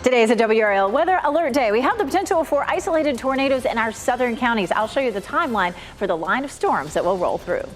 Today is a WRAL weather alert day. We have the potential for isolated tornadoes in our southern counties. I'll show you the timeline for the line of storms that will roll through.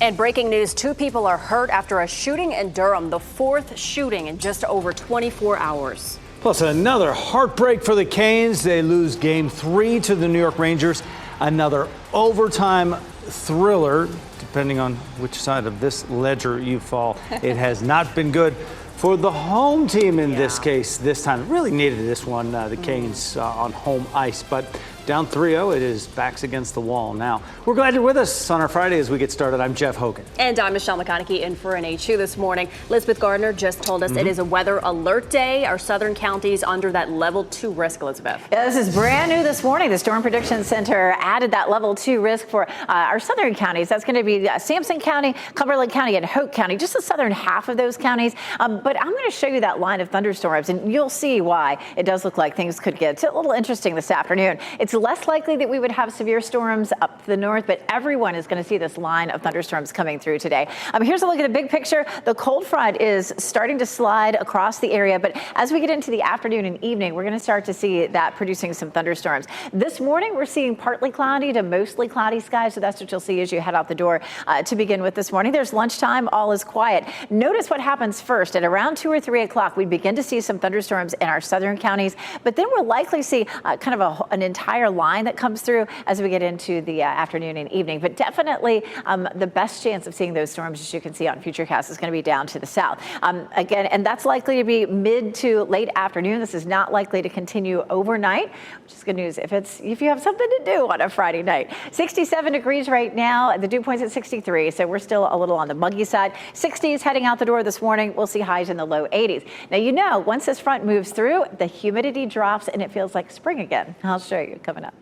And breaking news, 2 people are hurt after a shooting in Durham, the 4th shooting in just over 24 hours. Plus another heartbreak for the Canes. They lose game 3 to the New York Rangers. Another overtime thriller, depending on which side of this ledger you fall. It has not been good for the home team in this case this time. Really needed this one, the Canes on home ice, but down 3-0, it is backs against the wall now. We're glad you're with us on our Friday as we get started. I'm Jeff Hogan. And I'm Michelle McConaughey in for an HU this morning. Elizabeth Gardner just told us it is a weather alert day. Our southern counties under that level 2 risk, Elizabeth. Yeah, this is brand new this morning. The Storm Prediction Center added that level 2 risk for our southern counties. That's going to be Sampson County, Cumberland County, and Hoke County, just the southern half of those counties. But I'm going to show you that line of thunderstorms, and you'll see why it does look like things could get a little interesting this afternoon. It's less likely that we would have severe storms up to the north, but everyone is going to see this line of thunderstorms coming through today. Here's a look at the big picture. The cold front is starting to slide across the area, but as we get into the afternoon and evening, we're going to start to see that producing some thunderstorms. This morning, we're seeing partly cloudy to mostly cloudy skies, so that's what you'll see as you head out the door to begin with this morning. There's lunchtime. All is quiet. Notice what happens first. At around 2 or 3 o'clock, we begin to see some thunderstorms in our southern counties, but then we'll likely see kind of an entire line that comes through as we get into the afternoon and evening. But definitely the best chance of seeing those storms, as you can see on Futurecast, is going to be down to the south. Again, and that's likely to be mid to late afternoon. This is not likely to continue overnight, which is good news if you have something to do on a Friday night. 67 degrees right now. The dew point's at 63, so we're still a little on the muggy side. 60s heading out the door this morning. We'll see highs in the low 80s. Now, once this front moves through, the humidity drops and it feels like spring again. I'll show you coming up.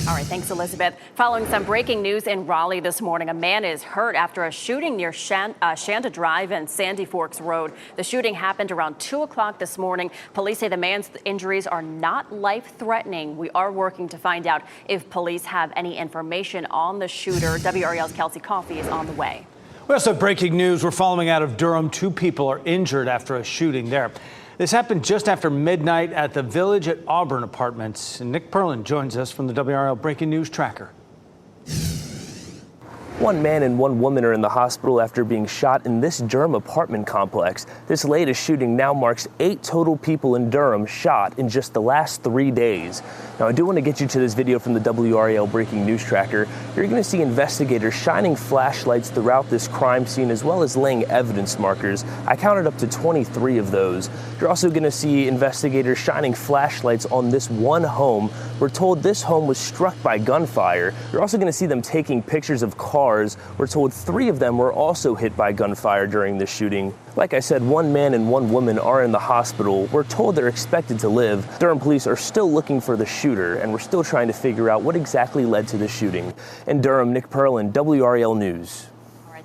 All right, thanks, Elizabeth. Following some breaking news in Raleigh this morning, a man is hurt after a shooting near Shanda Drive and Sandy Forks Road. The shooting happened around 2 o'clock this morning. Police say the man's injuries are not life-threatening. We are working to find out if police have any information on the shooter. WRAL's Kelsey Coffey is on the way. We also have breaking news. We're following out of Durham. 2 people are injured after a shooting there. This happened just after midnight at the Village at Auburn Apartments. And Nick Perlin joins us from the WRAL Breaking News Tracker. 1 man and 1 woman are in the hospital after being shot in this Durham apartment complex. This latest shooting now marks 8 total people in Durham shot in just the last 3 days. Now, I do want to get you to this video from the WRAL Breaking News Tracker. You're going to see investigators shining flashlights throughout this crime scene as well as laying evidence markers. I counted up to 23 of those. You're also going to see investigators shining flashlights on this one home. We're told this home was struck by gunfire. You're also going to see them taking pictures of cars. We're told 3 of them were also hit by gunfire during the shooting. Like I said, 1 man and 1 woman are in the hospital. We're told they're expected to live. Durham police are still looking for the shooter, and we're still trying to figure out what exactly led to the shooting. In Durham, Nick Perlin, WRAL News.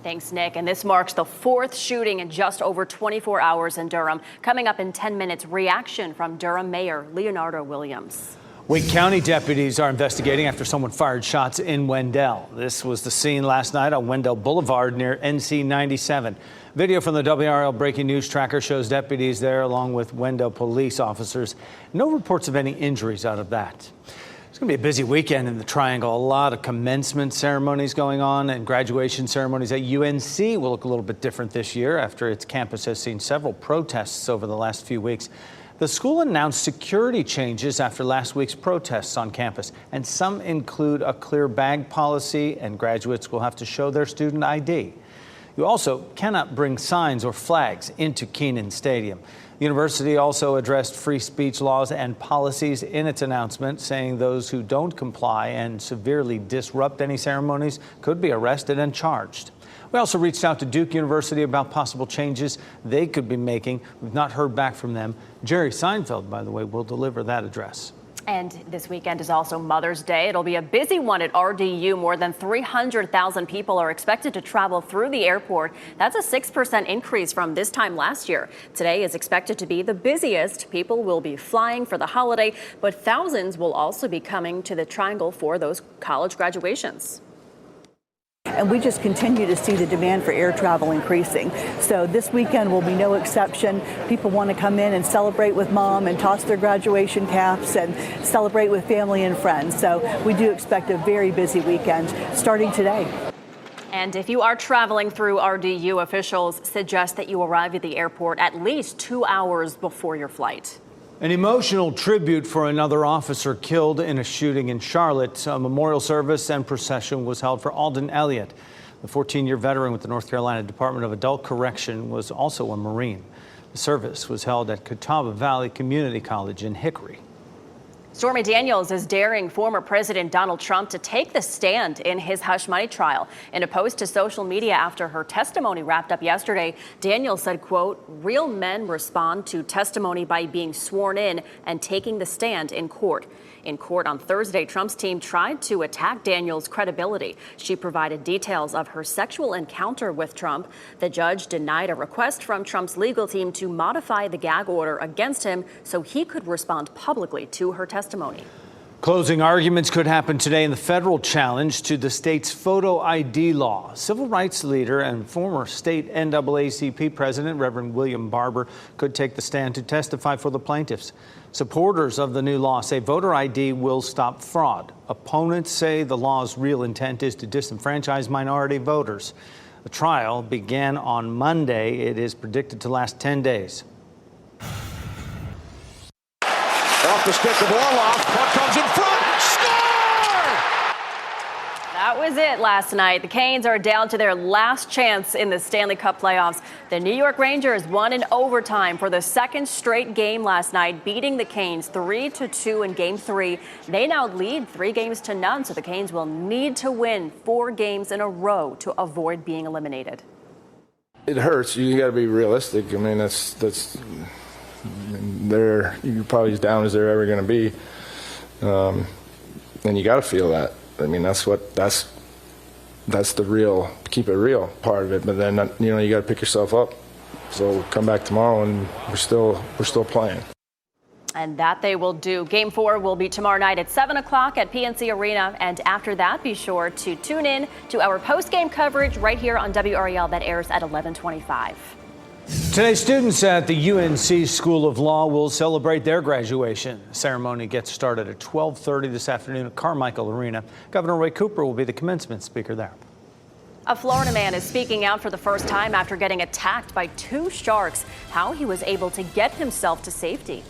Thanks, Nick. And this marks the 4th shooting in just over 24 hours in Durham. Coming up in 10 minutes, reaction from Durham Mayor Leonardo Williams. Wake County deputies are investigating after someone fired shots in Wendell. This was the scene last night on Wendell Boulevard near NC 97. Video from the WRAL Breaking News Tracker shows deputies there along with Wendell police officers. No reports of any injuries out of that. It's going to be a busy weekend in the Triangle. A lot of commencement ceremonies going on and graduation ceremonies at UNC will look a little bit different this year after its campus has seen several protests over the last few weeks. The school announced security changes after last week's protests on campus, and some include a clear bag policy, and graduates will have to show their student ID. You also cannot bring signs or flags into Kenan Stadium. The university also addressed free speech laws and policies in its announcement, saying those who don't comply and severely disrupt any ceremonies could be arrested and charged. We also reached out to Duke University about possible changes they could be making. We've not heard back from them. Jerry Seinfeld, by the way, will deliver that address. And this weekend is also Mother's Day. It'll be a busy one at RDU. More than 300,000 people are expected to travel through the airport. That's a 6% increase from this time last year. Today is expected to be the busiest. People will be flying for the holiday, but thousands will also be coming to the Triangle for those college graduations. And we just continue to see the demand for air travel increasing. So this weekend will be no exception. People want to come in and celebrate with mom and toss their graduation caps and celebrate with family and friends. So we do expect a very busy weekend starting today. And if you are traveling through RDU, officials suggest that you arrive at the airport at least 2 hours before your flight. An emotional tribute for another officer killed in a shooting in Charlotte. A memorial service and procession was held for Alden Elliott. The 14-year veteran with the North Carolina Department of Adult Correction was also a Marine. The service was held at Catawba Valley Community College in Hickory. Stormy Daniels is daring former President Donald Trump to take the stand in his hush money trial. In a post to social media after her testimony wrapped up yesterday, Daniels said, quote, "Real men respond to testimony by being sworn in and taking the stand in court." In court on Thursday, Trump's team tried to attack Daniels' credibility. She provided details of her sexual encounter with Trump. The judge denied a request from Trump's legal team to modify the gag order against him so he could respond publicly to her testimony. Closing arguments could happen today in the federal challenge to the state's photo ID law. Civil rights leader and former state NAACP president, Reverend William Barber, could take the stand to testify for the plaintiffs. Supporters of the new law say voter ID will stop fraud. Opponents say the law's real intent is to disenfranchise minority voters. The trial began on Monday. It is predicted to last 10 days. Off the stick of Orloff. Puck comes in front. Score! That was it last night. The Canes are down to their last chance in the Stanley Cup playoffs. The New York Rangers won in overtime for the second straight game last night, beating the Canes 3-2 in Game 3. They now lead 3-0, so the Canes will need to win 4 games in a row to avoid being eliminated. It hurts. You got to be realistic. I mean, that's. You're probably as down as they're ever going to be, and you got to feel that. I mean, that's the real, keep it real part of it. But then you got to pick yourself up. So come back tomorrow, and we're still playing. And that they will do. Game 4 will be tomorrow night at 7 o'clock at PNC Arena. And after that, be sure to tune in to our post-game coverage right here on WRAL that airs at 11:25. Today, students at the UNC School of Law will celebrate their graduation. The ceremony gets started at 12:30 this afternoon at Carmichael Arena. Governor Roy Cooper will be the commencement speaker there. A Florida man is speaking out for the first time after getting attacked by 2 sharks. How he was able to get himself to safety.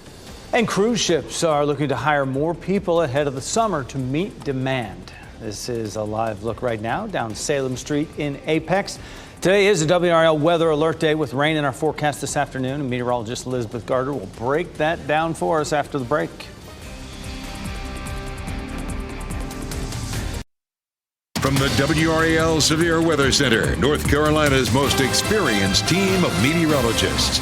And cruise ships are looking to hire more people ahead of the summer to meet demand. This is a live look right now down Salem Street in Apex. Today is a WRAL weather alert day with rain in our forecast this afternoon, and meteorologist Elizabeth Gardner will break that down for us after the break. From the WRAL Severe Weather Center, North Carolina's most experienced team of meteorologists.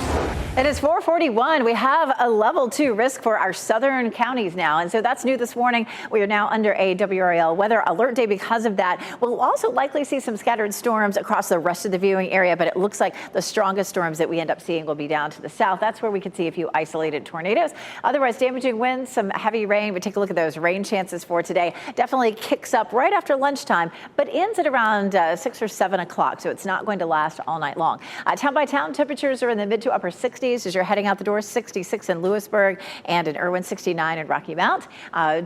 It is 4:41. We have a level 2 risk for our southern counties now. And so that's new this morning. We are now under a WRAL weather alert day because of that. We'll also likely see some scattered storms across the rest of the viewing area, but it looks like the strongest storms that we end up seeing will be down to the south. That's where we could see a few isolated tornadoes. Otherwise, damaging winds, some heavy rain. We take a look at those rain chances for today. Definitely kicks up right after lunchtime, but ends at around 6 or 7 o'clock. So it's not going to last all night long. Town by town, temperatures are in the mid to upper 60s. As you're heading out the door, 66 in Lewisburg and in Irwin, 69 in Rocky Mount.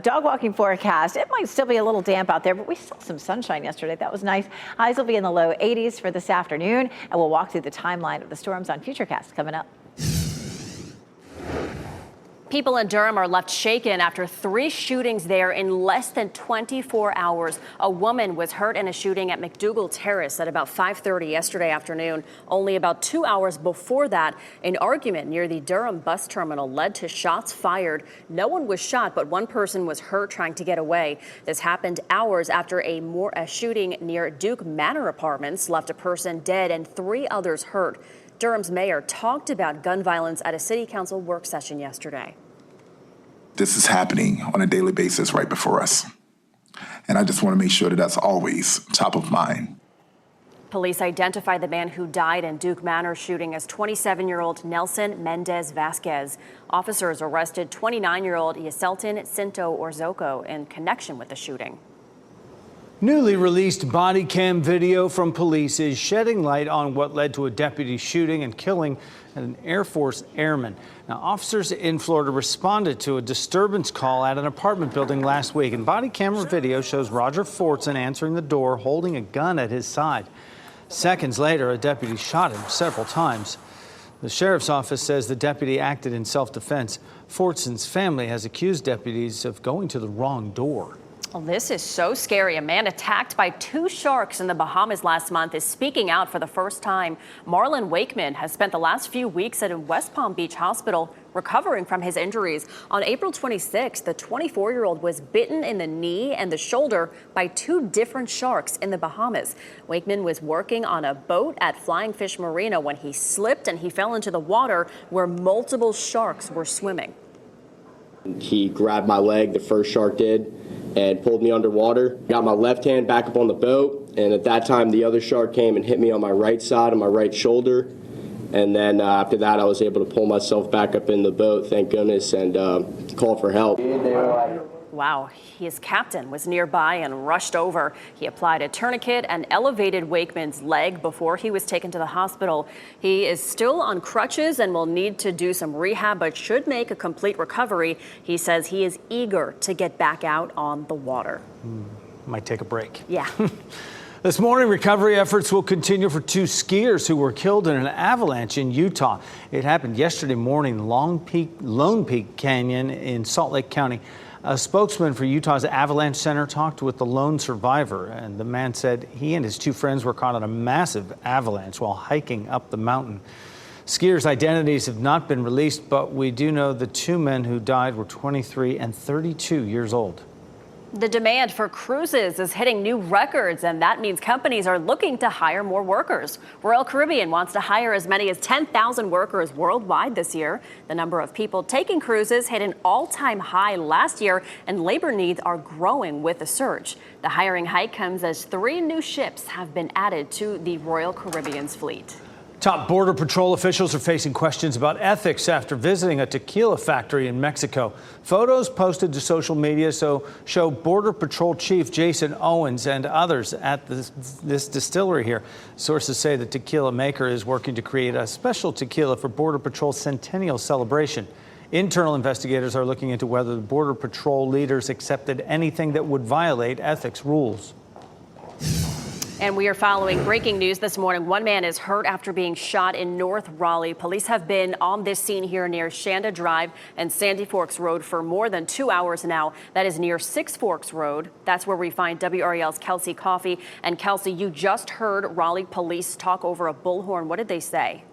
Dog walking forecast. It might still be a little damp out there, but we saw some sunshine yesterday. That was nice. Highs will be in the low 80s for this afternoon, and we'll walk through the timeline of the storms on Futurecast coming up. People in Durham are left shaken after 3 shootings there in less than 24 hours. A woman was hurt in a shooting at McDougal Terrace at about 5:30 yesterday afternoon. Only about 2 hours before that, an argument near the Durham bus terminal led to shots fired. No one was shot, but one person was hurt trying to get away. This happened hours after a shooting near Duke Manor Apartments left a person dead and 3 others hurt. Durham's mayor talked about gun violence at a city council work session yesterday. This is happening on a daily basis right before us. And I just want to make sure that that's always top of mind. Police identified the man who died in Duke Manor shooting as 27-year-old Nelson Mendez Vasquez. Officers arrested 29-year-old Yaselton Cinto Orzoco in connection with the shooting. Newly released body cam video from police is shedding light on what led to a deputy shooting and killing an Air Force airman. Now, officers in Florida responded to a disturbance call at an apartment building last week, and body camera video shows Roger Fortson answering the door holding a gun at his side. Seconds later, a deputy shot him several times. The sheriff's office says the deputy acted in self-defense. Fortson's family has accused deputies of going to the wrong door. Well, this is so scary. A man attacked by 2 sharks in the Bahamas last month is speaking out for the first time. Marlon Wakeman has spent the last few weeks at a West Palm Beach hospital recovering from his injuries. On April 26th, the 24-year-old was bitten in the knee and the shoulder by 2 different sharks in the Bahamas. Wakeman was working on a boat at Flying Fish Marina when he slipped and he fell into the water where multiple sharks were swimming. He grabbed my leg, the first shark did, and pulled me underwater. Got my left hand back up on the boat, and at that time the other shark came and hit me on my right side, on my right shoulder. And then after that I was able to pull myself back up in the boat, thank goodness, and call for help. Wow, his captain was nearby and rushed over. He applied a tourniquet and elevated Wakeman's leg before he was taken to the hospital. He is still on crutches and will need to do some rehab, but should make a complete recovery. He says he is eager to get back out on the water. Might take a break. Yeah. This morning, recovery efforts will continue for 2 skiers who were killed in an avalanche in Utah. It happened yesterday morning in Lone Peak Canyon in Salt Lake County. A spokesman for Utah's Avalanche Center talked with the lone survivor, and the man said he and his 2 friends were caught in a massive avalanche while hiking up the mountain. Skiers' identities have not been released, but we do know the 2 men who died were 23 and 32 years old. The demand for cruises is hitting new records, and that means companies are looking to hire more workers. Royal Caribbean wants to hire as many as 10,000 workers worldwide this year. The number of people taking cruises hit an all-time high last year, and labor needs are growing with the surge. The hiring hike comes as 3 new ships have been added to the Royal Caribbean's fleet. Top Border Patrol officials are facing questions about ethics after visiting a tequila factory in Mexico. Photos posted to social media show Border Patrol Chief Jason Owens and others at this distillery here. Sources say the tequila maker is working to create a special tequila for Border Patrol's centennial celebration. Internal investigators are looking into whether the Border Patrol leaders accepted anything that would violate ethics rules. And we are following breaking news this morning. 1 man is hurt after being shot in North Raleigh. Police have been on this scene here near Shanda Drive and Sandy Forks Road for more than 2 hours now. That is near 6 Forks Road. That's where we find WRAL's Kelsey Coffey. And Kelsey, you just heard Raleigh police talk over a bullhorn. What did they say?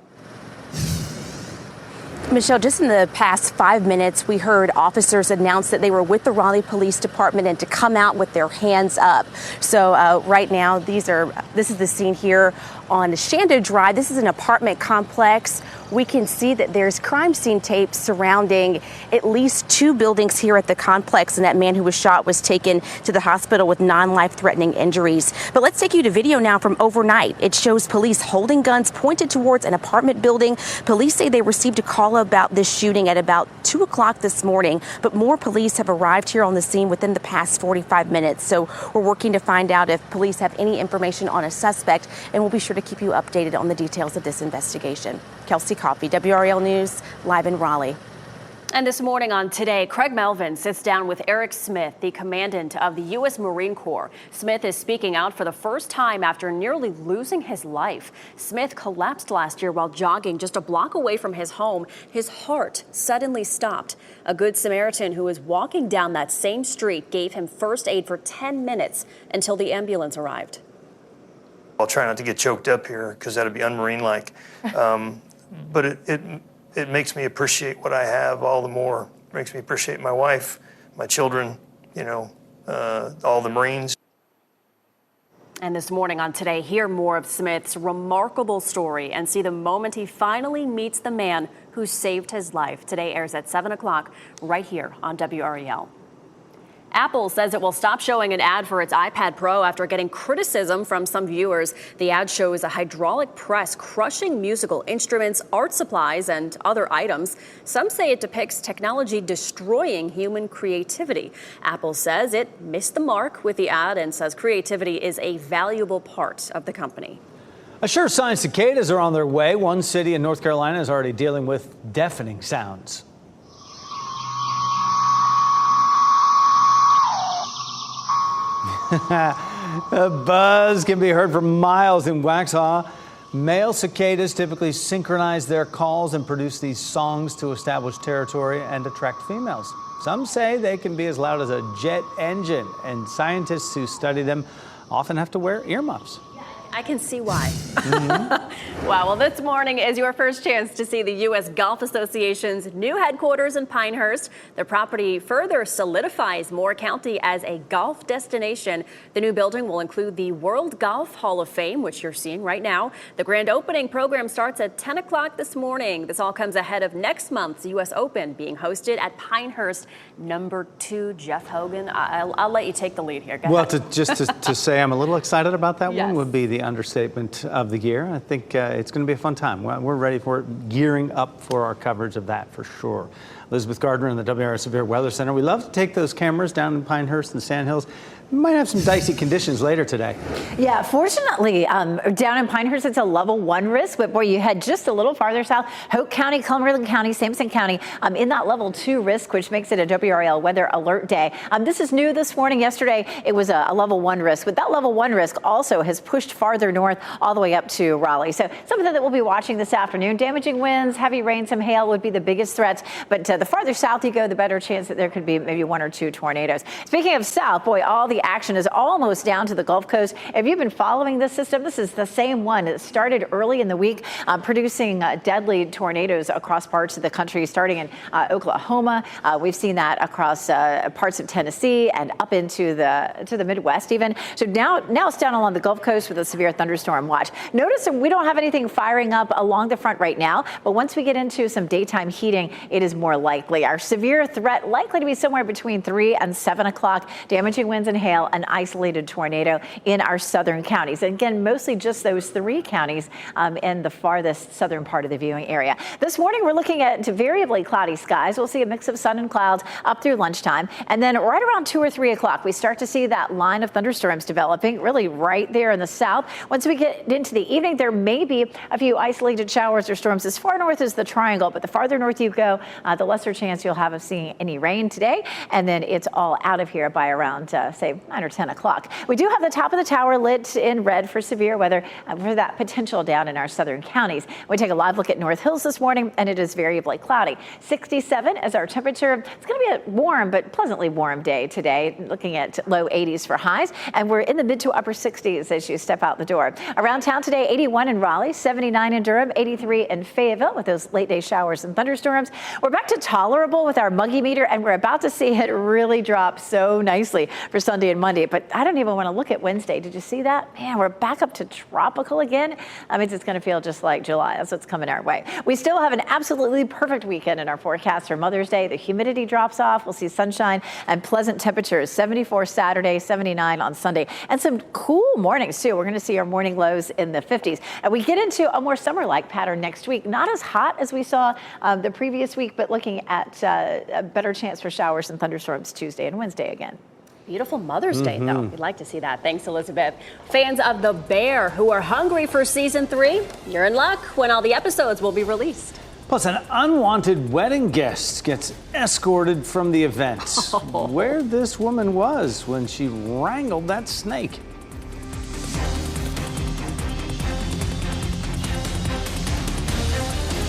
Michelle, just in the past 5 minutes, we heard officers announce that they were with the Raleigh Police Department and to come out with their hands up. So right now, this is the scene here on Shanda Drive. This is an apartment complex. We can see that there's crime scene tape surrounding at least 2 buildings here at the complex, and that man who was shot was taken to the hospital with non-life-threatening injuries. But let's take you to video now from overnight. It shows police holding guns pointed towards an apartment building. Police say they received a call about this shooting at about 2 o'clock this morning, but more police have arrived here on the scene within the past 45 minutes. So we're working to find out if police have any information on a suspect, and we'll be sure to keep you updated on the details of this investigation. Kelsey Coffey, WRAL News, live in Raleigh. And this morning on Today, Craig Melvin sits down with Eric Smith, the commandant of the U.S. Marine Corps. Smith is speaking out for the first time after nearly losing his life. Smith collapsed last year while jogging just a block away from his home. His heart suddenly stopped. A Good Samaritan who was walking down that same street gave him first aid for 10 minutes until the ambulance arrived. I'll try not to get choked up here because that'd be un-Marine-like. But it makes me appreciate what I have all the more. It makes me appreciate my wife, my children, all the Marines. And this morning on Today, hear more of Smith's remarkable story and see the moment he finally meets the man who saved his life. Today airs at 7 o'clock right here on WRAL. Apple says it will stop showing an ad for its iPad Pro after getting criticism from some viewers. The ad shows a hydraulic press crushing musical instruments, art supplies, and other items. Some say it depicts technology destroying human creativity. Apple says it missed the mark with the ad and says creativity is a valuable part of the company. A sure sign cicadas are on their way. One city in North Carolina is already dealing with deafening sounds. A buzz can be heard for miles in Waxhaw. Male cicadas typically synchronize their calls and produce these songs to establish territory and attract females. Some say they can be as loud as a jet engine, and scientists who study them often have to wear earmuffs. I can see why. Wow, well, this morning is your first chance to see the U.S. Golf Association's new headquarters in Pinehurst. The property further solidifies Moore County as a golf destination. The new building will include the World Golf Hall of Fame, which you're seeing right now. The grand opening program starts at 10 o'clock this morning. This all comes ahead of next month's U.S. Open being hosted at Pinehurst. Number 2, Jeff Hogan. I'll let you take the lead here. Go Well, ahead. to say I'm a little excited about that Yes. one would be the understatement of the year. I think it's going to be a fun time. We're ready for it, gearing up for our coverage of that for sure. Elizabeth Gardner in the WRAL Severe Weather Center. We love to take those cameras down in Pinehurst and Sandhills. We might have some dicey conditions later today. Yeah, fortunately, down in Pinehurst, it's a level 1 risk, but boy, you head just a little farther south, Hoke County, Cumberland County, Sampson County, in that level 2 risk, which makes it a WRAL weather alert day. This is new this morning. Yesterday, it was a level 1 risk, but that level 1 risk also has pushed farther north all the way up to Raleigh. So something that we'll be watching this afternoon. Damaging winds, heavy rain, some hail would be the biggest threats, but the farther south you go, the better chance that there could be maybe 1 or 2 tornadoes. Speaking of south, boy, all the action is almost down to the Gulf Coast. If you've been following this system, this is the same one. It started early in the week, producing deadly tornadoes across parts of the country, starting in Oklahoma. We've seen that across parts of Tennessee and up into the Midwest even. So now it's down along the Gulf Coast with a severe thunderstorm watch. Notice that we don't have anything firing up along the front right now, but once we get into some daytime heating, it is more likely. Our severe threat likely to be somewhere between 3 and 7 o'clock. Damaging winds and hail, an isolated tornado in our southern counties. And again, mostly just those 3 counties in the farthest southern part of the viewing area. This morning, we're looking at variably cloudy skies. We'll see a mix of sun and clouds up through lunchtime. And then right around 2 or 3 o'clock, we start to see that line of thunderstorms developing really right there in the south. Once we get into the evening, there may be a few isolated showers or storms as far north as the triangle, but the farther north you go, the lesser chance you'll have of seeing any rain today. And then it's all out of here by around, say, 9 or 10 o'clock. We do have the top of the tower lit in red for severe weather for that potential down in our southern counties. We take a live look at North Hills this morning, and it is variably cloudy. 67 as our temperature. It's going to be a warm but pleasantly warm day today, looking at low 80s for highs, and we're in the mid to upper 60s as you step out the door. Around town today, 81 in Raleigh, 79 in Durham, 83 in Fayetteville with those late day showers and thunderstorms. We're back to tolerable with our muggy meter, and we're about to see it really drop so nicely for Sunday and Monday. But I don't even want to look at Wednesday. Did you see that? Man, we're back up to tropical again. That means it's going to feel just like July. That's what's coming our way. We still have an absolutely perfect weekend in our forecast for Mother's Day. The humidity drops off. We'll see sunshine and pleasant temperatures. 74 Saturday, 79 on Sunday, and some cool mornings too. We're going to see our morning lows in the 50s. And we get into a more summer-like pattern next week. Not as hot as we saw the previous week, but looking at a better chance for showers and thunderstorms Tuesday and Wednesday again. Beautiful Mother's Day, though. We'd like to see that. Thanks, Elizabeth. Fans of The Bear who are hungry for season 3, you're in luck when all the episodes will be released. Plus, an unwanted wedding guest gets escorted from the event. Where this woman was when she wrangled that snake.